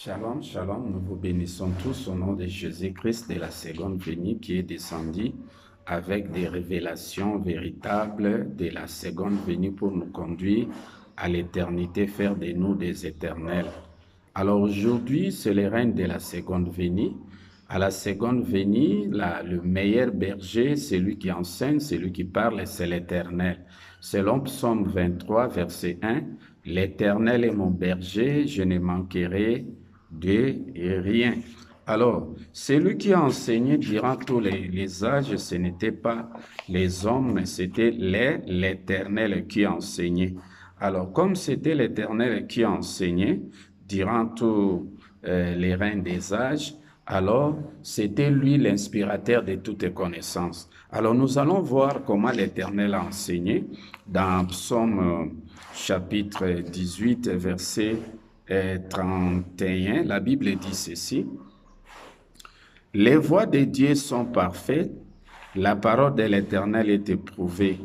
Shalom, shalom, nous vous bénissons tous au nom de Jésus-Christ de la seconde venue qui est descendu avec des révélations véritables de la seconde venue pour nous conduire à l'éternité, faire de nous des éternels. Alors aujourd'hui, c'est le règne de la seconde venue. À la seconde venue, le meilleur berger, c'est lui qui enseigne, c'est lui qui parle, c'est l'Éternel. Selon Psaume 23, verset 1, « L'Éternel est mon berger, je ne manquerai de rien. » Alors, celui qui a enseigné durant tous les âges, ce n'était pas les hommes, mais c'était l'Éternel qui a enseigné. Alors, comme c'était l'Éternel qui a enseigné durant tous les règnes des âges, alors c'était lui l'inspirateur de toutes connaissances. Alors, nous allons voir comment l'Éternel a enseigné dans Psaume chapitre 18, verset 31, la Bible dit ceci: « Les voies de Dieu sont parfaites, la parole de l'Éternel est éprouvée.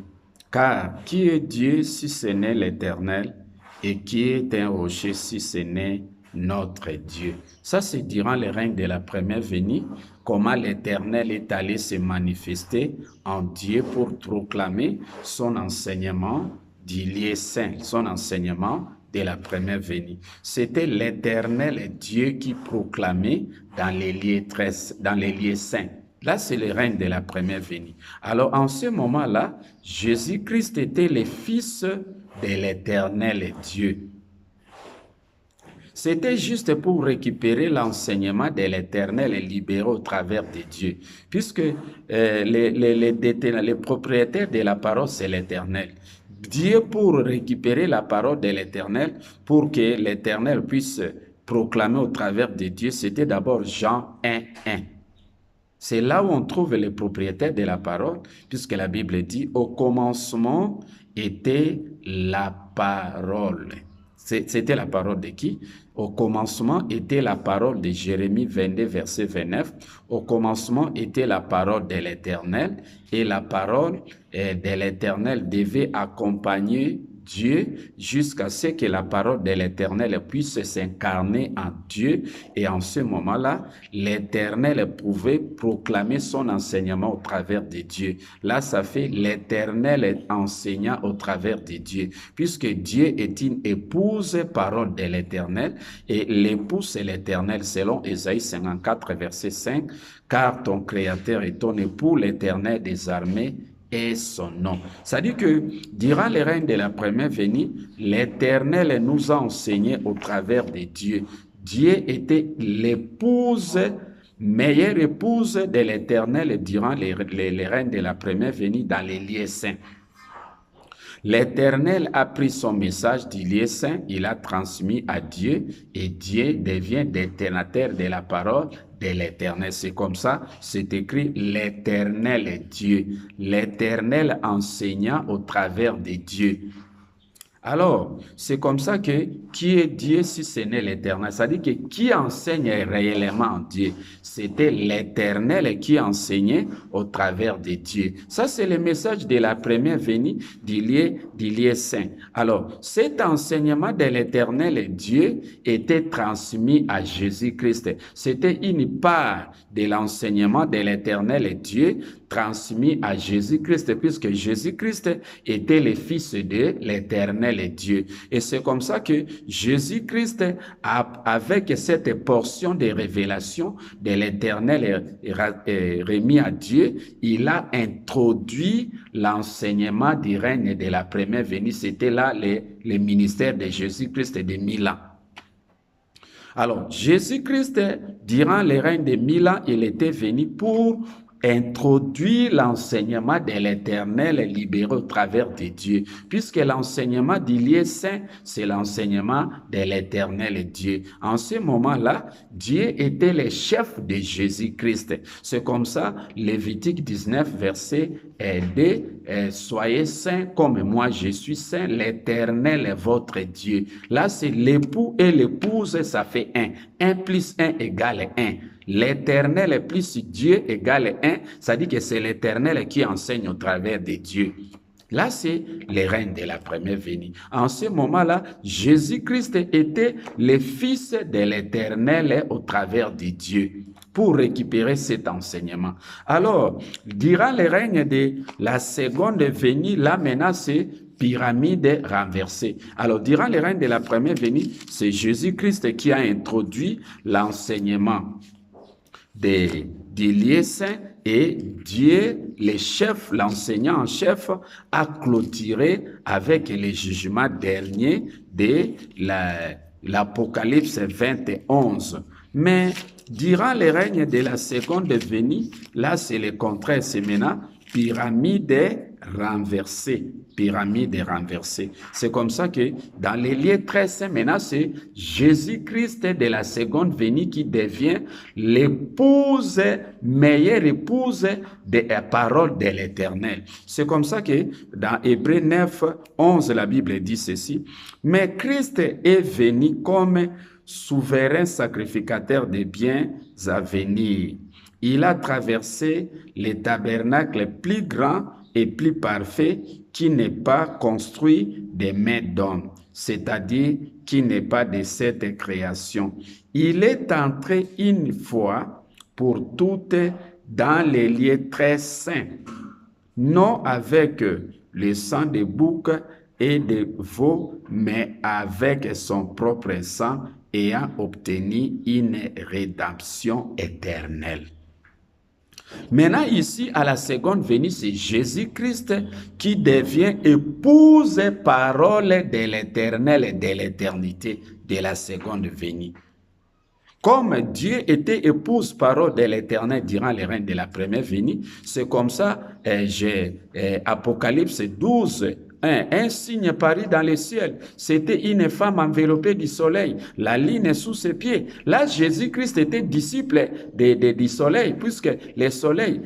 Car qui est Dieu si ce n'est l'Éternel, et qui est un rocher si ce n'est notre Dieu? » Ça, c'est durant le règne de la première venue, comment l'Éternel est allé se manifester en Dieu pour proclamer son enseignement du lieu saint, son enseignement de la première venue. C'était l'Éternel Dieu qui proclamait dans les lieux saints. Là, c'est le règne de la première venue. Alors, en ce moment-là, Jésus-Christ était le Fils de l'Éternel Dieu. C'était juste pour récupérer l'enseignement de l'Éternel et libérer au travers de Dieu. Puisque les propriétaires de la parole, c'est l'Éternel. Dieu, pour récupérer la parole de l'Éternel, pour que l'Éternel puisse proclamer au travers de Dieu, c'était d'abord Jean 1:1. C'est là où on trouve les propriétaires de la parole, puisque la Bible dit, au commencement était la parole. C'était la parole de qui? Au commencement était la parole de Jérémie 22, verset 29. Au commencement était la parole de l'Éternel, et la parole de l'Éternel devait accompagner Dieu jusqu'à ce que la parole de l'Éternel puisse s'incarner en Dieu. Et en ce moment-là, l'Éternel pouvait proclamer son enseignement au travers de Dieu. Là, ça fait l'Éternel enseignant au travers de Dieu, puisque Dieu est une épouse parole de l'Éternel, et l'épouse c'est l'Éternel, selon Ésaïe 54, verset 5, « Car ton Créateur est ton époux, l'Éternel des armées, et son nom. » C'est-à-dire que durant le règne de la première venue, l'Éternel nous a enseigné au travers de Dieu. Dieu était l'épouse, meilleure épouse de l'Éternel durant les règnes de la première venue dans les lieux saints. L'Éternel a pris son message du lieu saint, il l'a transmis à Dieu, et Dieu devient détenteur de la parole de l'Éternel. C'est comme ça, c'est écrit l'Éternel est Dieu, l'Éternel enseignant au travers de Dieu. Alors, c'est comme ça que qui est Dieu si ce n'est l'Éternel? C'est-à-dire que qui enseigne réellement Dieu? C'était l'Éternel qui enseignait au travers de Dieu. Ça, c'est le message de la première venue du lieu saint. Alors, cet enseignement de l'Éternel Dieu était transmis à Jésus-Christ. C'était une part de l'enseignement de l'Éternel Dieu transmis à Jésus-Christ, puisque Jésus-Christ était le Fils de l'Éternel Dieu. Et c'est comme ça que Jésus-Christ, avec cette portion de révélation de l'Éternel remis à Dieu, il a introduit l'enseignement du règne de la première venue. C'était là le ministère de Jésus-Christ de 1000 ans. Alors, Jésus-Christ, durant le règne de 1000 ans, il était venu pour introduire l'enseignement de l'Éternel libéré au travers de Dieu, puisque l'enseignement du lieu saint, c'est l'enseignement de l'Éternel Dieu. En ce moment-là, Dieu était le chef de Jésus-Christ. C'est comme ça, Lévitique 19, verset 2, « Soyez saints comme moi je suis saint, l'Éternel est votre Dieu. » Là, c'est l'époux et l'épouse, ça fait 1. 1 plus 1 égale 1. L'Éternel plus Dieu égale 1, ça dit que c'est l'Éternel qui enseigne au travers de Dieu. Là, c'est le règne de la première venue. En ce moment-là, Jésus-Christ était le Fils de l'Éternel au travers de Dieu pour récupérer cet enseignement. Alors, durant le règne de la seconde venue, là maintenant, c'est pyramide renversée. Alors, durant le règne de la première venue, c'est Jésus-Christ qui a introduit l'enseignement des lieux saints et Dieu, le chef, l'enseignant en chef, a clôturé avec les jugements derniers de l'Apocalypse 21. Mais durant le règne de la seconde venue, là c'est le contraire, c'est maintenant pyramide renversée. Pyramide renversée. C'est comme ça que dans les lieux très saints, maintenant, c'est Jésus-Christ de la seconde venue qui devient l'épouse, meilleure épouse de la parole de l'Éternel. C'est comme ça que dans Hébreux 9, 11, la Bible dit ceci. Mais Christ est venu comme souverain sacrificateur des biens à venir. Il a traversé les tabernacles plus grands et plus parfait qui n'est pas construit des mains d'hommes, c'est-à-dire qui n'est pas de cette création. Il est entré une fois pour toutes dans les lieux très saints, non avec le sang de boucs et de veaux, mais avec son propre sang, ayant obtenu une rédemption éternelle. Maintenant, ici, à la seconde venue, c'est Jésus-Christ qui devient épouse parole de l'Éternel et de l'éternité de la seconde venue. Comme Dieu était épouse parole de l'Éternel durant le règne de la première venue, c'est comme ça, Apocalypse 12, un signe parut dans le ciel. C'était une femme enveloppée du soleil, la lune sous ses pieds. Là, Jésus-Christ était disciple du soleil, puisque le soleil,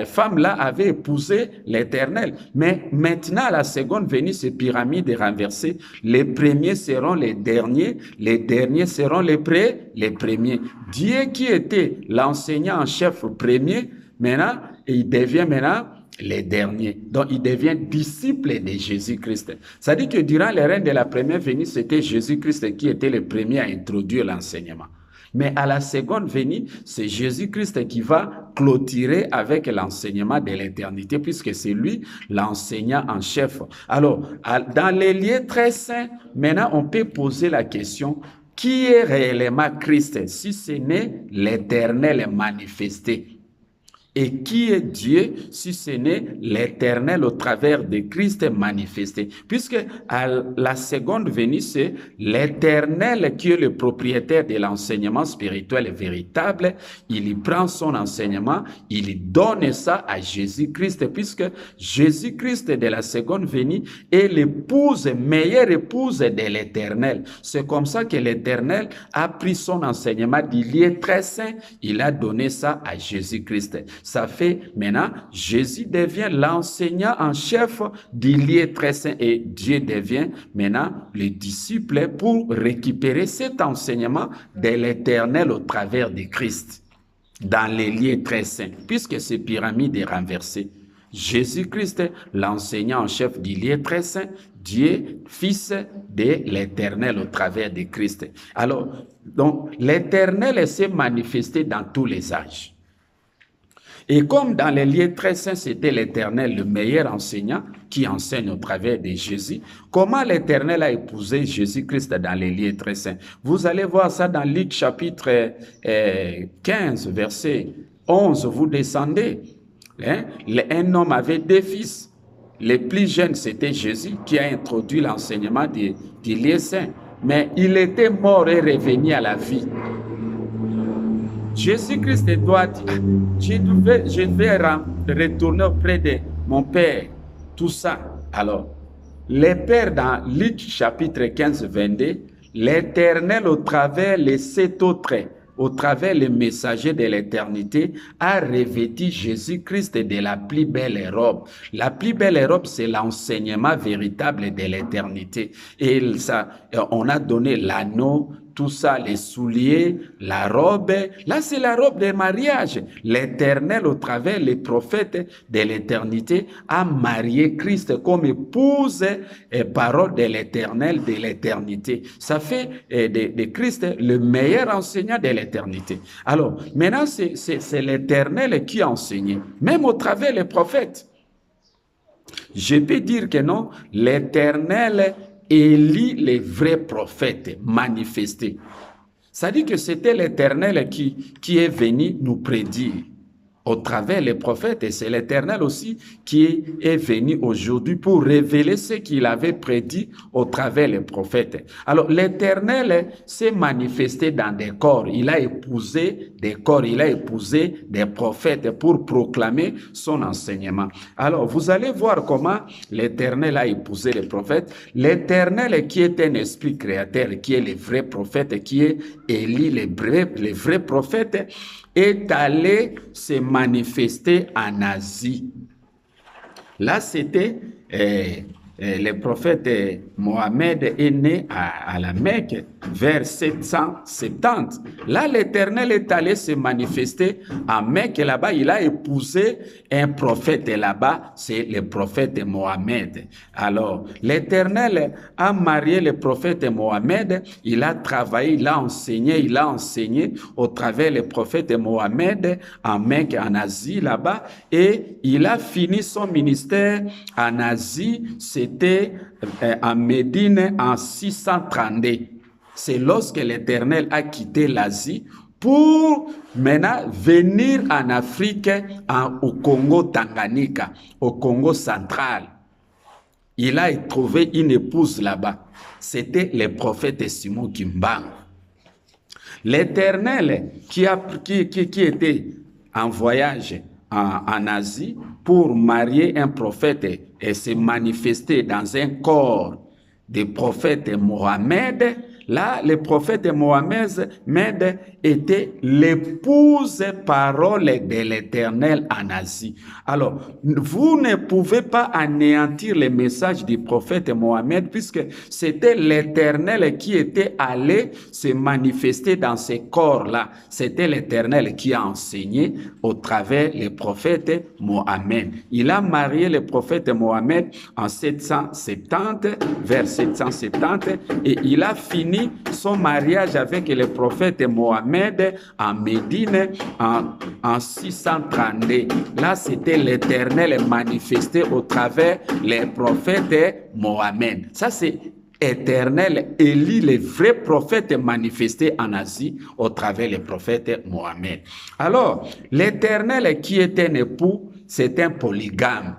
femme-là, avait épousé l'Éternel. Mais maintenant, à la seconde venue, ces pyramides renversées, les premiers seront les derniers seront les premiers. Dieu qui était l'enseignant en chef premier, maintenant, il devient maintenant les derniers. Donc, il devient disciple de Jésus-Christ. Ça dit que durant le règne de la première venue, c'était Jésus-Christ qui était le premier à introduire l'enseignement. Mais à la seconde venue, c'est Jésus-Christ qui va clôturer avec l'enseignement de l'éternité, puisque c'est lui l'enseignant en chef. Alors, dans les lieux très saints, maintenant, on peut poser la question, qui est réellement Christ, si ce n'est l'Éternel manifesté? Et qui est Dieu si ce n'est l'Éternel au travers de Christ manifesté? Puisque à la seconde venue, c'est l'Éternel qui est le propriétaire de l'enseignement spirituel véritable. Il y prend son enseignement, il donne ça à Jésus-Christ, puisque Jésus-Christ de la seconde venue est l'épouse, meilleure épouse de l'Éternel. C'est comme ça que l'Éternel a pris son enseignement du lieu très saint, il a donné ça à Jésus-Christ. Ça fait maintenant, Jésus devient l'enseignant en chef du lieu très saint et Dieu devient maintenant le disciple pour récupérer cet enseignement de l'Éternel au travers de Christ dans les lieux très saints, puisque ces pyramides est renversée. Jésus-Christ, l'enseignant en chef du lieu très saint, Dieu, Fils de l'Éternel au travers de Christ. Alors, donc, l'Éternel s'est manifesté dans tous les âges. Et comme dans les lieux très saints, c'était l'Éternel, le meilleur enseignant qui enseigne au travers de Jésus, comment l'Éternel a épousé Jésus-Christ dans les lieux très saints? Vous allez voir ça dans Luc chapitre 15, verset 11, vous descendez. Un homme avait 2 fils. Le plus jeune, c'était Jésus qui a introduit l'enseignement du lieu saint. Mais il était mort et revenu à la vie. Jésus-Christ doit dire, je vais retourner auprès de mon Père, tout ça. Alors, le Père dans Luc chapitre 15, 22, l'Éternel au travers les 7 autres, au travers les messagers de l'éternité, a revêtu Jésus-Christ de la plus belle robe. La plus belle robe, c'est l'enseignement véritable de l'éternité. Et ça, on a donné l'anneau tout ça, les souliers, la robe. Là, c'est la robe de mariage. L'Éternel, au travers les prophètes de l'éternité, a marié Christ comme épouse et parole de l'Éternel de l'éternité. Ça fait de Christ le meilleur enseignant de l'éternité. Alors, maintenant, c'est l'Éternel qui a enseigné, même au travers les prophètes. Je peux dire que non, l'Éternel élit les vrais prophètes manifestés. Ça dit que c'était l'Éternel qui est venu nous prédire au travers les prophètes, et c'est l'Éternel aussi qui est venu aujourd'hui pour révéler ce qu'il avait prédit au travers les prophètes. Alors l'Éternel s'est manifesté dans des corps, il a épousé des corps, il a épousé des prophètes pour proclamer son enseignement. Alors vous allez voir comment l'Éternel a épousé les prophètes. L'Éternel qui est un esprit créateur, qui est le vrai prophète, qui est Élie, les vrais prophètes, est allé se manifester en Asie. Là, c'était le prophète Mohammed est né à la Mecque vers 770. Là, l'Éternel est allé se manifester à Mecque. Là-bas, il a épousé un prophète là-bas, c'est le prophète Mohammed. Alors, l'Éternel a marié le prophète Mohammed. Il a travaillé, il a enseigné au travers le prophète Mohammed en Mecque, en Asie, là-bas. Et il a fini son ministère en Asie. C'était en Médine en 632. C'est lorsque l'Éternel a quitté l'Asie pour maintenant venir en Afrique, au Congo Tanganyika, au Congo central. Il a trouvé une épouse là-bas. C'était le prophète Simon Kimbangu. L'Éternel qui était en voyage en Asie pour marier un prophète et se manifester dans un corps de prophète Mohammed. Là, le prophète Mohammed était l'épouse parole de l'Éternel en Asie. Alors, vous ne pouvez pas anéantir le message du prophète Mohammed puisque c'était l'Éternel qui était allé se manifester dans ces corps-là. C'était l'Éternel qui a enseigné au travers le prophète Mohammed. Il a marié le prophète Mohammed en 770, vers 770, et il a fini son mariage avec le prophète Mohammed en Médine en 632. Là, c'était l'Éternel manifesté au travers les prophètes Mohammed. Ça, c'est Éternel élit les vrais prophètes manifestés en Asie au travers les prophètes Mohammed. Alors, l'Éternel qui est un époux, c'est un polygame.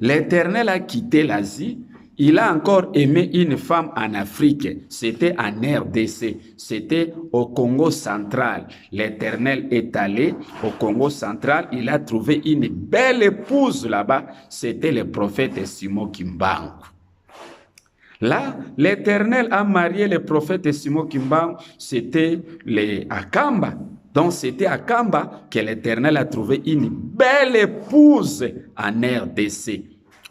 L'Éternel a quitté l'Asie. Il a encore aimé une femme en Afrique. C'était en RDC. C'était au Congo central. L'Éternel est allé au Congo central. Il a trouvé une belle épouse là-bas. C'était le prophète Simon Kimbangu. Là, l'Éternel a marié le prophète Simon Kimbangu. C'était les Akamba. Donc, c'était à Kamba que l'Éternel a trouvé une belle épouse en RDC.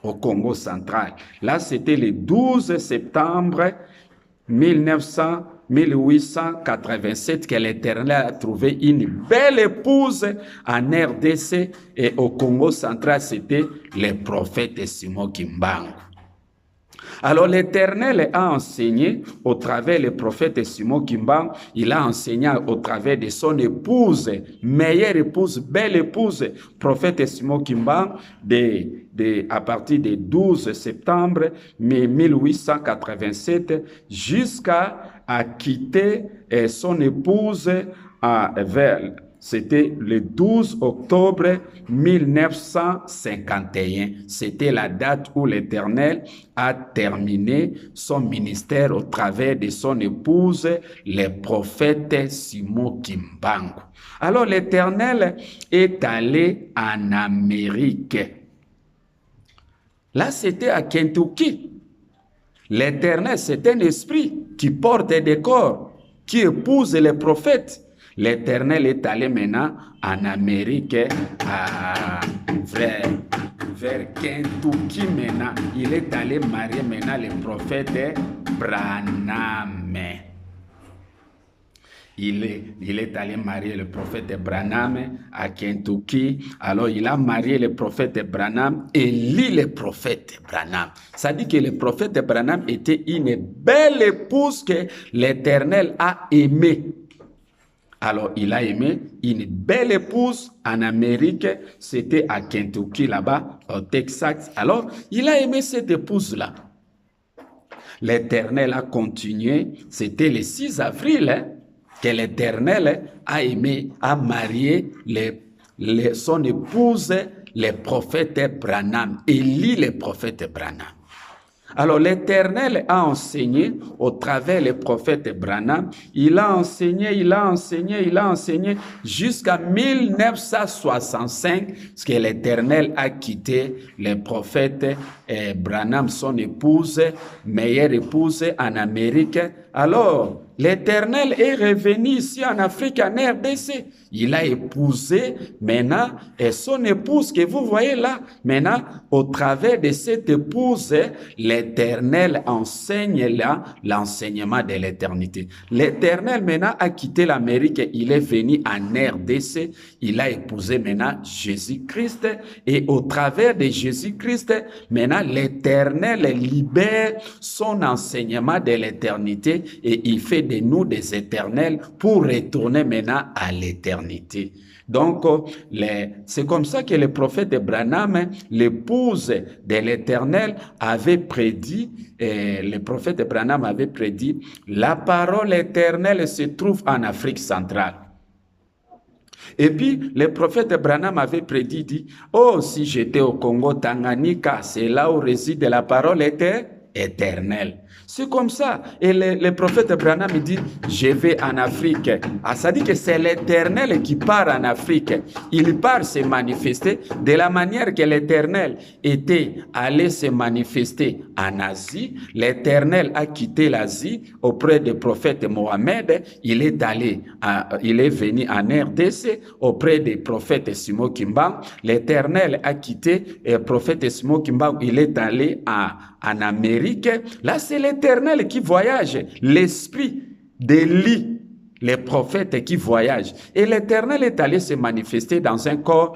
Au Congo central. Là, c'était le 12 septembre 1887 que l'Éternel a trouvé une belle épouse en RDC, et au Congo central, c'était le prophète Simon Kimbangu. Alors l'Éternel a enseigné au travers le prophète Simon Kimbangu, il a enseigné au travers de son épouse, meilleure épouse, belle épouse, prophète Simon Kimbangu, à partir du 12 septembre 1887 jusqu'à quitter son épouse c'était le 12 octobre 1951. C'était la date où l'Éternel a terminé son ministère au travers de son épouse, le prophète Simon Kimbangu. Alors l'Éternel est allé en Amérique. Là, c'était à Kentucky. L'Éternel, c'est un esprit qui porte des corps, qui épouse les prophètes. L'Éternel est allé maintenant en Amérique, vers Kentucky maintenant. Il est allé marier maintenant le prophète Branham. il est allé marier le prophète Branham à Kentucky. Alors, il a marié le prophète Branham et lit le prophète Branham. Ça dit que le prophète Branham était une belle épouse que l'Éternel a aimée. Alors, il a aimé une belle épouse en Amérique. C'était à Kentucky, là-bas, au Texas. Alors, il a aimé cette épouse-là. L'Éternel a continué. C'était le 6 avril, que l'Éternel a aimé, a marié son épouse, le prophète Branham, Élie le prophète Branham. Alors l'Éternel a enseigné au travers le prophète Branham, il a enseigné jusqu'à 1965, parce que l'Éternel a quitté le prophète Branham, son épouse, meilleure épouse en Amérique. Alors, l'Éternel est revenu ici en Afrique, en RDC. Il a épousé maintenant son épouse que vous voyez là. Maintenant, au travers de cette épouse, l'Éternel enseigne là l'enseignement de l'éternité. L'Éternel maintenant a quitté l'Amérique, il est venu en RDC. Il a épousé maintenant Jésus-Christ et au travers de Jésus-Christ, maintenant l'Éternel libère son enseignement de l'éternité et il fait de nous des éternels pour retourner maintenant à l'éternité. Donc, c'est comme ça que le prophète Branham, l'épouse de l'Éternel, avait prédit, le prophète Branham avait prédit, la parole éternelle se trouve en Afrique centrale. Et puis, le prophète Branham avait prédit, dit, oh, si j'étais au Congo, Tanganyika, c'est là où réside la parole éternelle. C'est comme ça. Et le prophète Branham dit, je vais en Afrique. Ah, ça dit que c'est l'Éternel qui part en Afrique. Il part se manifester de la manière que l'Éternel était allé se manifester en Asie. L'Éternel a quitté l'Asie auprès du prophète Mohamed. Il est venu en RDC auprès du prophète Simo Kimba. L'Éternel a quitté le prophète Simo Kimba. Il est allé en Amérique. Là, c'est l'Éternel qui voyage, l'esprit d'Élie, les prophètes qui voyagent. Et l'Éternel est allé se manifester dans un corps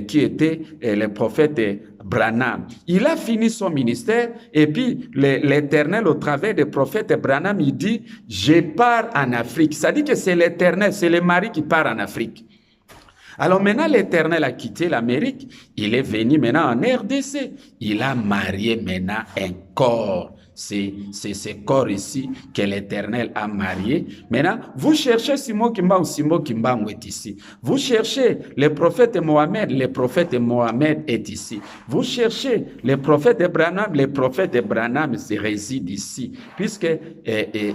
qui était le prophète Branham. Il a fini son ministère et puis l'Éternel, au travers des prophètes Branham, il dit, je pars en Afrique. Ça dit que c'est l'Éternel, c'est le mari qui part en Afrique. Alors maintenant, l'Éternel a quitté l'Amérique. Il est venu maintenant en RDC. Il a marié maintenant un corps. C'est ce corps ici que l'Éternel a marié. Maintenant, vous cherchez Simo Kimba ou Simo Kimba est ici. Vous cherchez le prophète Mohamed est ici. Vous cherchez le prophète Branham réside ici. Puisque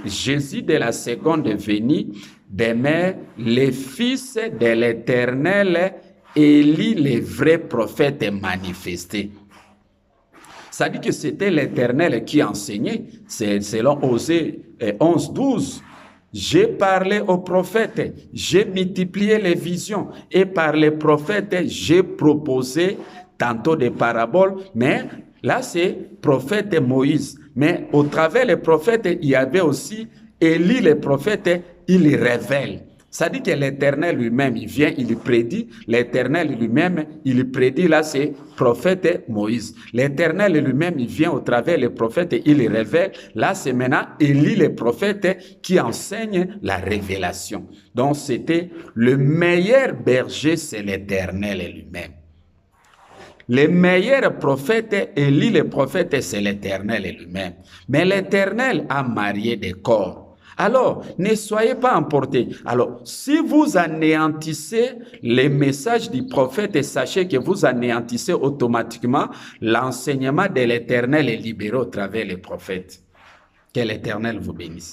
Jésus de la seconde venue demeure le fils de l'Éternel, Élie, le vrai prophète manifesté. Ça dit que c'était l'Éternel qui enseignait. C'est selon Osée 11:12. J'ai parlé aux prophètes, j'ai multiplié les visions et par les prophètes, j'ai proposé tantôt des paraboles, mais là c'est prophète Moïse. Mais au travers des prophètes, il y avait aussi Élie le prophète, il révèle. Ça dit que l'Éternel lui-même, il vient, il prédit. L'Éternel lui-même, il prédit. Là, c'est prophète Moïse. L'Éternel lui-même, il vient au travers des prophètes et il révèle. Là, c'est maintenant Élie le prophète qui enseigne la révélation. Donc, c'était le meilleur berger, c'est l'Éternel lui-même. Le meilleur prophète, Élie le prophète, c'est l'Éternel lui-même. Mais l'Éternel a marié des corps. Alors, ne soyez pas emportés. Alors, si vous anéantissez les messages du prophète, sachez que vous anéantissez automatiquement l'enseignement de l'Éternel est libéré au travers des prophètes. Que l'Éternel vous bénisse.